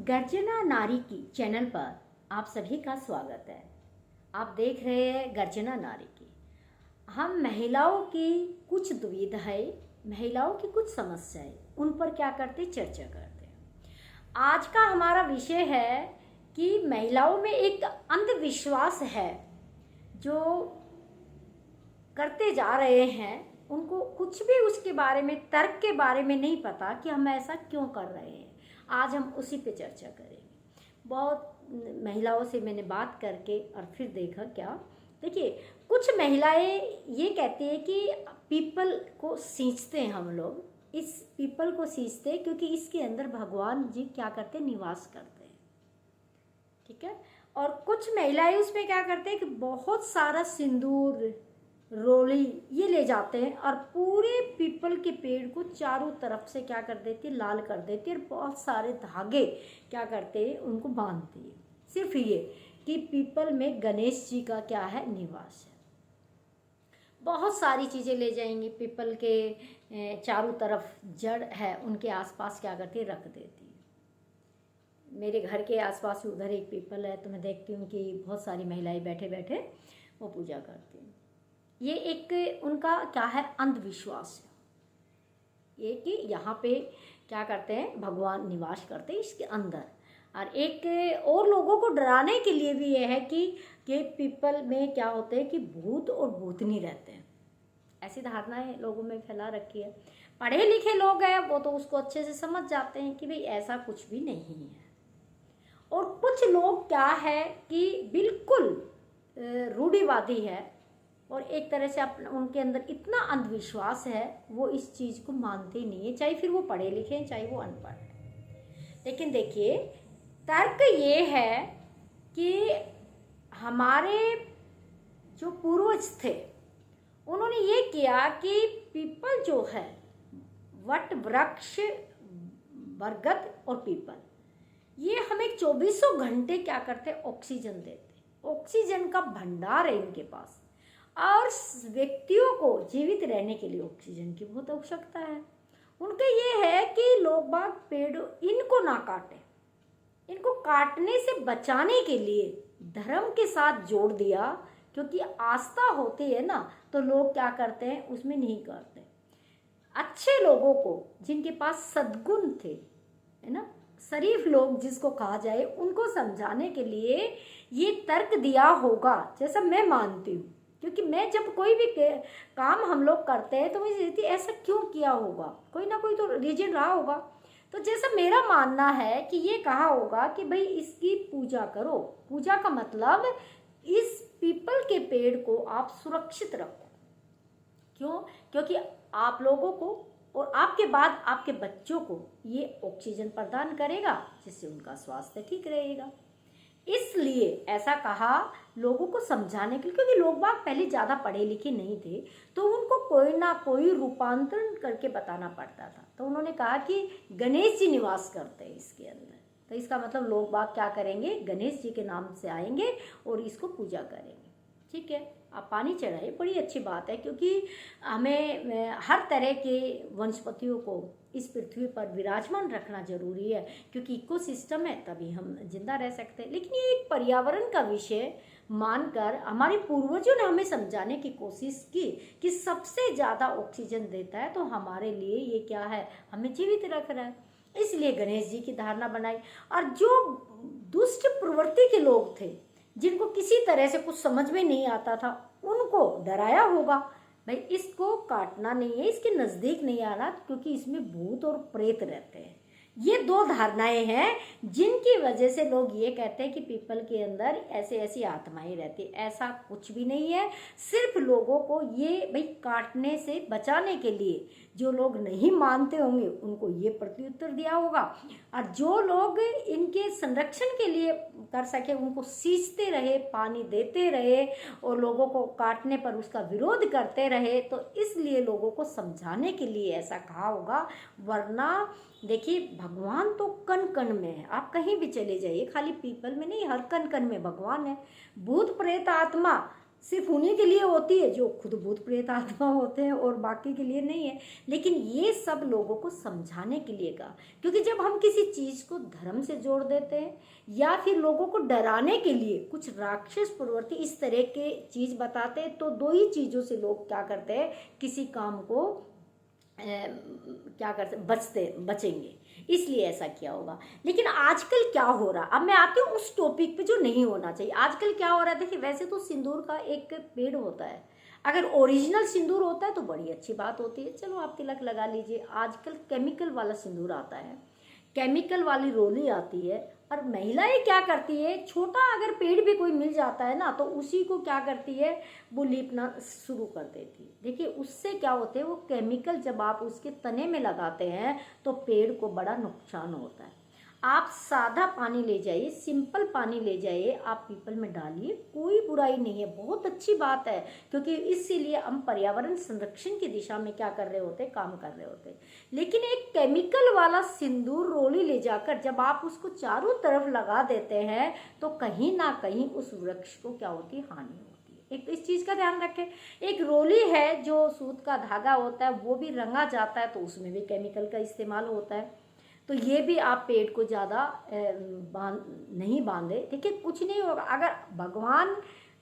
गर्जना नारी की चैनल पर आप सभी का स्वागत है। आप देख रहे हैं गर्जना नारी की। हम महिलाओं की कुछ दुविधाएं, महिलाओं की कुछ समस्याएं, उन पर क्या करते चर्चा करते हैं। आज का हमारा विषय है कि महिलाओं में एक अंधविश्वास है जो करते जा रहे हैं, उनको कुछ भी उसके बारे में, तर्क के बारे में नहीं पता कि हम ऐसा क्यों कर रहे हैं। आज हम उसी पे चर्चा करेंगे। बहुत महिलाओं से मैंने बात करके और फिर देखा क्या, देखिए कुछ महिलाएं ये कहती है कि पीपल को सींचते हैं हम लोग, इस पीपल को सींचते हैं क्योंकि इसके अंदर भगवान जी क्या करते हैं, निवास करते हैं। ठीक है। और कुछ महिलाएं उसमें क्या करते हैं कि बहुत सारा सिंदूर, रोली ये ले जाते हैं और पूरे पीपल के पेड़ को चारों तरफ से क्या कर देती है, लाल कर देती है और बहुत सारे धागे क्या करते हैं, उनको बांधती है। सिर्फ ये कि पीपल में गणेश जी का क्या है, निवास है। बहुत सारी चीज़ें ले जाएंगी, पीपल के चारों तरफ जड़ है उनके आसपास क्या करती है, रख देती है। मेरे घर के आसपास उधर एक पीपल है, तो मैं देखती हूँ कि बहुत सारी महिलाएं बैठे बैठे वो पूजा करती हैं। ये एक उनका क्या है, अंधविश्वास है। ये कि यहाँ पे क्या करते हैं, भगवान निवास करते हैं इसके अंदर। और एक और लोगों को डराने के लिए भी ये है कि पीपल में क्या होते हैं कि भूत और भूतनी रहते हैं। ऐसी धारणाएं लोगों में फैला रखी है। पढ़े लिखे लोग हैं वो तो उसको अच्छे से समझ जाते हैं कि भाई ऐसा कुछ भी नहीं है। और कुछ लोग क्या है कि बिल्कुल रूढ़िवादी है और एक तरह से उनके अंदर इतना अंधविश्वास है, वो इस चीज़ को मानते ही नहीं है, चाहे फिर वो पढ़े लिखे हैं चाहे वो अनपढ़। लेकिन देखिए तर्क ये है कि हमारे जो पूर्वज थे उन्होंने ये किया कि पीपल जो है, वट वृक्ष, बरगद और पीपल, ये हमें 24 घंटे क्या करते, ऑक्सीजन देते। ऑक्सीजन का भंडार है इनके पास और व्यक्तियों को जीवित रहने के लिए ऑक्सीजन की बहुत आवश्यकता है। उनका ये है कि लोग बाग पेड़ इनको ना काटें, इनको काटने से बचाने के लिए धर्म के साथ जोड़ दिया, क्योंकि आस्था होती है ना, तो लोग क्या करते हैं उसमें नहीं करते। अच्छे लोगों को जिनके पास सद्गुण थे, है ना, शरीफ लोग जिसको कहा जाए, उनको समझाने के लिए ये तर्क दिया होगा, जैसा मैं मानती हूँ। क्योंकि मैं जब कोई भी काम हम लोग करते हैं तो मुझे कहती ऐसा क्यों किया होगा, कोई ना कोई तो रीजन रहा होगा। तो जैसा मेरा मानना है कि ये कहा होगा कि भाई इसकी पूजा करो। पूजा का मतलब इस पीपल के पेड़ को आप सुरक्षित रखो। क्यों? क्योंकि आप लोगों को और आपके बाद आपके बच्चों को ये ऑक्सीजन प्रदान करेगा, जिससे उनका स्वास्थ्य ठीक रहेगा। इसलिए ऐसा कहा लोगों को समझाने के लिए, क्योंकि लोग बाग पहले ज़्यादा पढ़े लिखे नहीं थे, तो उनको कोई ना कोई रूपांतरण करके बताना पड़ता था। तो उन्होंने कहा कि गणेश जी निवास करते हैं इसके अंदर, तो इसका मतलब लोग बाग क्या करेंगे, गणेश जी के नाम से आएंगे और इसको पूजा करेंगे। ठीक है, आप पानी चढ़ाइए, बड़ी अच्छी बात है, क्योंकि हमें हर तरह के वनस्पतियों को इस पृथ्वी पर विराजमान रखना जरूरी है, क्योंकि इकोसिस्टम है तभी हम जिंदा रह सकते हैं। लेकिन ये एक पर्यावरण का विषय मानकर हमारे पूर्वजों ने हमें समझाने की कोशिश की कि सबसे ज़्यादा ऑक्सीजन देता है, तो हमारे लिए ये क्या है, हमें जीवित रख रहा है। इसलिए गणेश जी की धारणा बनाई। और जो दुष्ट प्रवृत्ति के लोग थे, जिनको किसी तरह से कुछ समझ में नहीं आता था, उनको डराया होगा, भाई इसको काटना नहीं है, इसके नज़दीक नहीं आना, क्योंकि इसमें भूत और प्रेत रहते हैं। ये दो धारणाएं हैं जिनकी वजह से लोग ये कहते हैं कि पीपल के अंदर ऐसे ऐसी आत्माएं रहती। ऐसा कुछ भी नहीं है। सिर्फ लोगों को ये भाई काटने से बचाने के लिए, जो लोग नहीं मानते होंगे उनको ये प्रत्युत्तर दिया होगा, और जो लोग इनके संरक्षण के लिए कर सके उनको सींचते रहे, पानी देते रहे और लोगों को काटने पर उसका विरोध करते रहे। तो इसलिए लोगों को समझाने के लिए ऐसा कहा होगा। वरना देखिए भगवान तो कण कण में है, आप कहीं भी चले जाइए, खाली पीपल में नहीं, हर कण कण में भगवान है। भूत प्रेत आत्मा सिर्फ उन्हीं के लिए होती है जो खुद भूत प्रेत आत्मा होते हैं, और बाकी के लिए नहीं है। लेकिन ये सब लोगों को समझाने के लिए कहा, क्योंकि जब हम किसी चीज़ को धर्म से जोड़ देते हैं या फिर लोगों को डराने के लिए कुछ राक्षस प्रवृत्ति इस तरह के चीज़ बताते हैं, तो दो ही चीज़ों से लोग क्या करते हैं, किसी काम को क्या करते बचेंगे, इसलिए ऐसा किया होगा। लेकिन आजकल क्या हो रहा, अब मैं आती हूँ उस टॉपिक पे जो नहीं होना चाहिए। आजकल क्या हो रहा है, देखिए वैसे तो सिंदूर का एक पेड़ होता है, अगर ओरिजिनल सिंदूर होता है तो बड़ी अच्छी बात होती है, चलो आप तिलक लगा लीजिए। आजकल केमिकल वाला सिंदूर आता है, केमिकल वाली रोली आती है, और महिलाएं क्या करती है, छोटा अगर पेड़ भी कोई मिल जाता है ना, तो उसी को क्या करती है, वो लीपना शुरू कर देती है। देखिए उससे क्या होते हैं, वो केमिकल जब आप उसके तने में लगाते हैं तो पेड़ को बड़ा नुकसान होता है। आप सादा पानी ले जाइए, सिंपल पानी ले जाइए, आप पीपल में डालिए, कोई बुराई नहीं है, बहुत अच्छी बात है, क्योंकि इसीलिए हम पर्यावरण संरक्षण की दिशा में क्या कर रहे होते, काम कर रहे होते। लेकिन एक केमिकल वाला सिंदूर रोली ले जाकर जब आप उसको चारों तरफ लगा देते हैं, तो कहीं ना कहीं उस वृक्ष को क्या होती है, हानि होती है। एक तो इस चीज़ का ध्यान रखें। एक रोली है जो सूत का धागा होता है, वो भी रंगा जाता है, तो उसमें भी केमिकल का इस्तेमाल होता है। तो ये भी आप पेड़ को ज़्यादा नहीं बांधे। देखिए कुछ नहीं होगा, अगर भगवान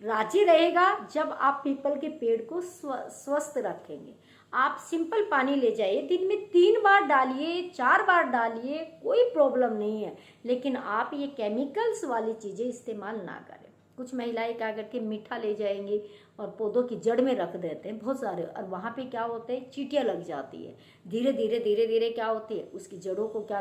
राजी रहेगा जब आप पीपल के पेड़ को स्वस्थ रखेंगे। आप सिंपल पानी ले जाइए, दिन में 3 बार डालिए, 4 बार डालिए, कोई प्रॉब्लम नहीं है। लेकिन आप ये केमिकल्स वाली चीज़ें इस्तेमाल ना करें। कुछ महिलाएं क्या करके मीठा ले जाएंगी और पौधों की जड़ में रख देते हैं बहुत सारे, और वहाँ पे क्या होते हैं, चींटियाँ लग जाती है, धीरे धीरे क्या होती है, उसकी जड़ों को क्या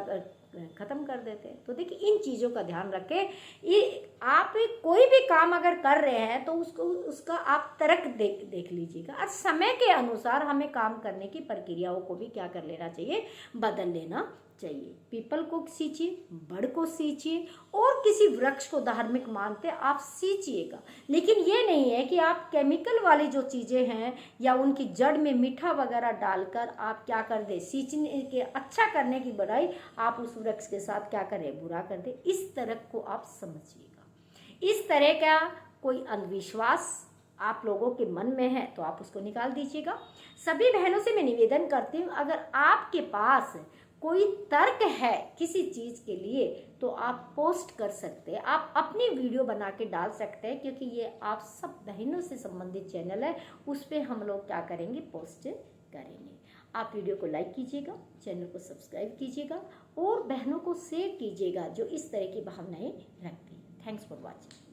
ख़त्म कर देते हैं। तो देखिए इन चीज़ों का ध्यान रखें। ये आप कोई भी काम अगर कर रहे हैं तो उसका आप तर्क देख लीजिएगा, और समय के अनुसार हमें काम करने की प्रक्रियाओं को भी क्या कर लेना चाहिए, बदल लेना चाहिए। पीपल को सींचिए, बड़ को सींचिए, और किसी वृक्ष को धार्मिक मानते आप सींचिएगा। लेकिन ये नहीं है कि आप केमिकल वाली जो चीज़ें हैं या उनकी जड़ में मीठा वगैरह डालकर आप क्या कर दे, सींचने के अच्छा करने की बजाय आप उस वृक्ष के साथ क्या करें, बुरा कर दे। इस तरह को आप समझिएगा। इस तरह का कोई अंधविश्वास आप लोगों के मन में है तो आप उसको निकाल दीजिएगा। सभी बहनों से मैं निवेदन करती हूँ, अगर आपके पास कोई तर्क है किसी चीज़ के लिए तो आप पोस्ट कर सकते हैं, आप अपनी वीडियो बना के डाल सकते हैं, क्योंकि ये आप सब बहनों से संबंधित चैनल है, उस पर हम लोग क्या करेंगे, पोस्ट करेंगे। आप वीडियो को लाइक कीजिएगा, चैनल को सब्सक्राइब कीजिएगा, और बहनों को शेयर कीजिएगा जो इस तरह की भावनाएं रखती हैं। Thanks for watching.